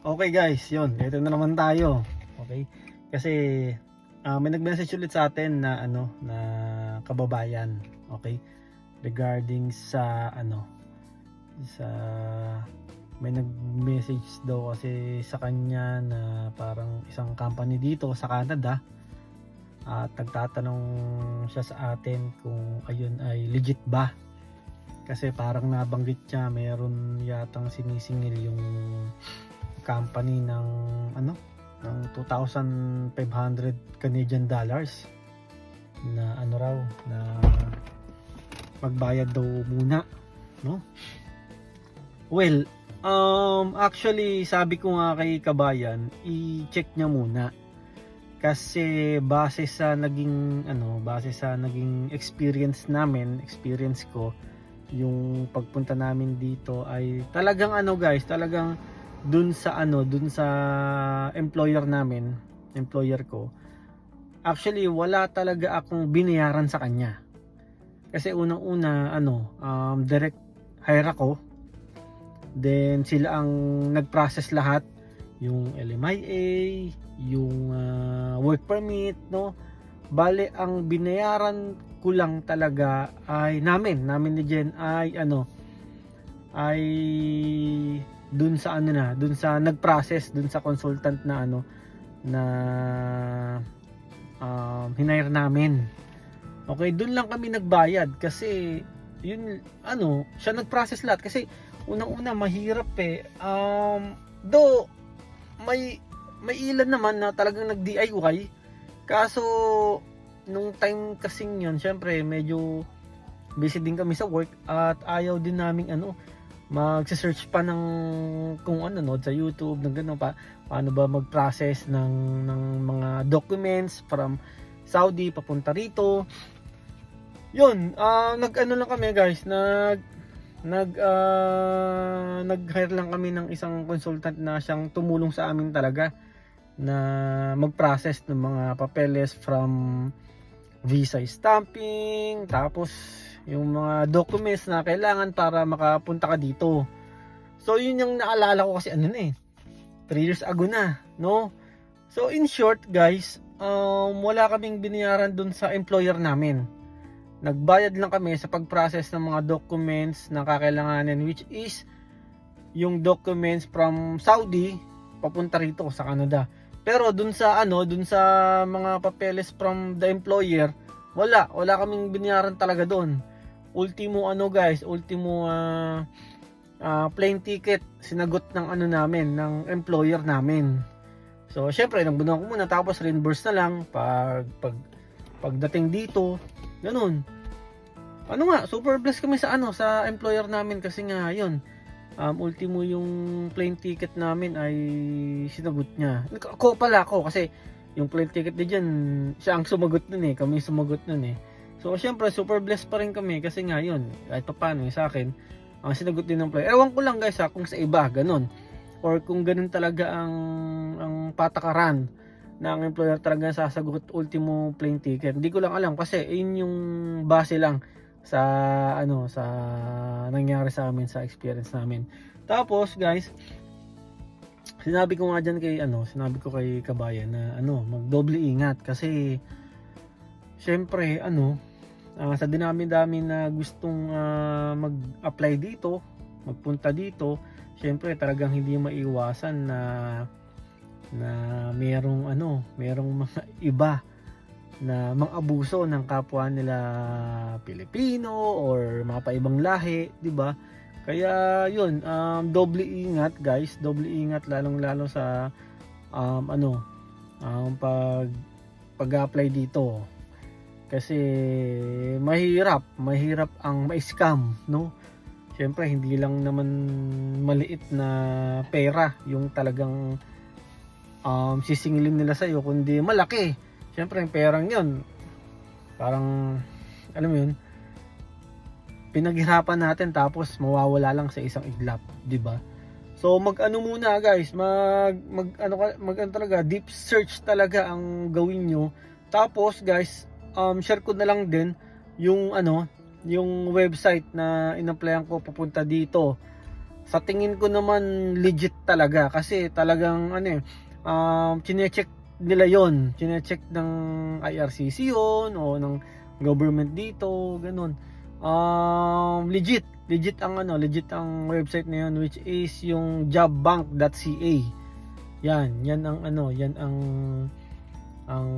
Okay guys, yun. Ito na naman tayo. Okay? Kasi may nag-message ulit sa atin na na kababayan. Okay? Regarding sa sa may nag-message daw kasi sa kanya na parang isang company dito sa Canada at nagtatanong siya sa atin kung ayun ay legit ba. Kasi parang nabanggit niya meron yatang sinisingil yung company ng ng 2,500 Canadian dollars na raw na magbayad daw muna, no? Well, actually sabi ko nga kay kabayan, i-check niya muna kasi base sa naging experience ko, yung pagpunta namin dito ay talagang guys, talagang dun sa employer ko, actually wala talaga akong binayaran sa kanya. Kasi unang-una direct hire ako, then sila ang nag-process lahat, yung LMIA, yung work permit, no. Bale ang binayaran ko lang talaga ay namin ni Jen ay ay dun sa dun sa nag-process, dun sa consultant na na hinire namin. Okay, dun lang kami nagbayad kasi yun siya nag-process lahat kasi unang-una mahirap though may ilan naman na talagang nag-DIY, kaso nung time kasing yun syempre medyo busy din kami sa work at ayaw din naming magse-search pa ng kung sa YouTube ng gano'n pa paano ba mag-process ng mga documents from Saudi papunta rito. Yun, lang kami guys, nag-hire lang kami ng isang consultant na siyang tumulong sa amin talaga na mag-process ng mga papeles from visa stamping, tapos yung mga documents na kailangan para makapunta ka dito. So yun yung naalala ko kasi 3 years ago na, no? So in short guys, wala kaming binayaran dun sa employer namin. Nagbayad lang kami sa pag-process ng mga documents na kakailanganin, which is yung documents from Saudi papunta rito sa Canada. Pero dun sa mga papeles from the employer, wala kaming binayaran talaga doon. Ultimo plane ticket sinagot ng namin, ng employer namin. So syempre nagbunuan ko muna, tapos reimburse na lang pagdating dito, ganun. Super blessed kami sa sa employer namin kasi nga yun, ultimo yung plane ticket namin ay sinagot niya. Ako kasi yung plane ticket din dyan, siya ang sumagot nun kami sumagot nun So syempre super blessed pa rin kami kasi nga yun, kahit pa paano sa akin ang sinagot din ng employer. Ewan ko lang guys kung sa iba ganun, or kung ganun talaga ang patakaran na ang employer talaga sasagot ultimo plane ticket. Hindi ko lang alam kasi yun yung base lang sa sa nangyari sa amin, sa experience namin. Tapos guys, sinabi ko nga dyan kay kabayan na magdoble ingat kasi syempre sa dinami-dami na gustong mag-apply dito, magpunta dito, syempre talagang hindi maiwasan na merong mga iba na mang-abuso ng kapwa nila Pilipino or mga paibang lahi, 'di ba? Kaya yun, doble ingat guys, doble ingat lalong-lalo sa pag-apply dito. Kasi mahirap ang ma-scam, no? Syempre hindi lang naman maliit na pera yung talagang sisingilin nila sa iyo, kundi malaki. Syempre yung perang yun, parang alam mo yun, pinaghirapan natin tapos mawawala lang sa isang iglap, 'di ba? So muna guys, talaga deep search talaga ang gawin nyo. Tapos guys, share ko na lang din yung yung website na in-applyan ko papunta dito. sa tingin ko naman legit talaga kasi talagang ano chinecheck nila yon, chinecheck ng IRCC yon o ng government dito, ganun. Legit ang legit ang website na yun, which is yung jobbank.ca. Yan ang yan ang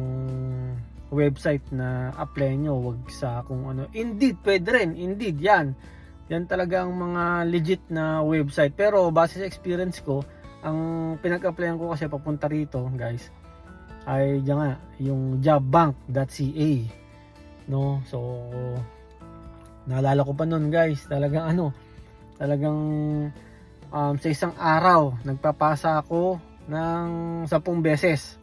website na apply nyo, wag sa kung Indeed, pwede rin, Indeed, yan talaga ang mga legit na website. Pero base sa experience ko, ang pinag-applyan ko kasi papunta rito, guys, ay diyan nga, yung jobbank.ca, no? So naalala ko pa noon, guys, talagang sa isang araw nagpapasa ako ng 10 beses.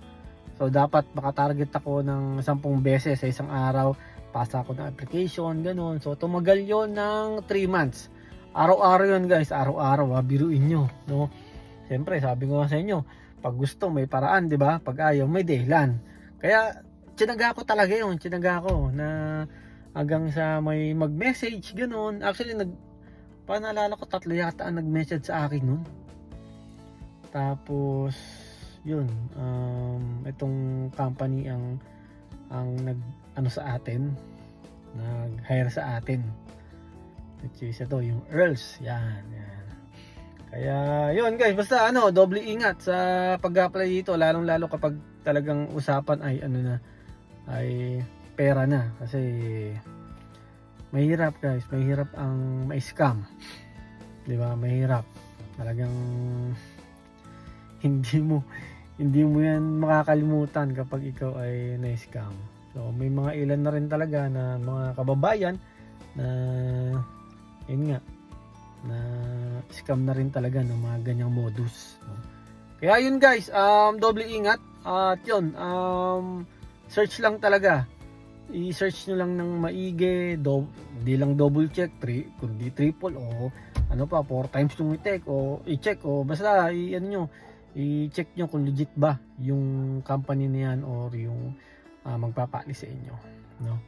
So dapat makatarget ako ng 10 beses sa isang araw. Pasa ako ng application, ganun. So tumagal yon ng 3 months. Araw-araw yon, guys, araw-araw, biruin nyo, no? Siyempre, sabi ko sa inyo, pag gusto may paraan, di ba? Pag ayaw may dahilan. Kaya tinaga ko talaga yon, tinaga ko na hanggang sa may mag-message, ganun. Actually, panalala ko 3 yata ang nag-message sa akin nun. Tapos yun, itong company ang nag sa atin, nag-hire sa atin, which is ito, yung Earls, yan. Kaya yun, guys, basta doble ingat sa pag-apply dito, lalong lalo kapag talagang usapan ay ay pera na, kasi mahirap, guys, mahirap ang ma-scam, di ba? Mahirap talagang, hindi mo yan makakalimutan kapag ikaw ay na-scam. So may mga ilan na rin talaga na mga kababayan na yun nga, na scam na rin talaga ng mga ganyang modus, no? Kaya yun, guys, doble ingat at yun, search lang talaga, i-search nyo lang ng maigi, di lang double check, kundi triple o 4 times yung i-check o basta i-check nyo kung legit ba yung company na yan or yung magpapaalis sa inyo, no?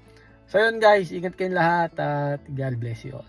So yun, guys, ingat kayong lahat at God bless you all.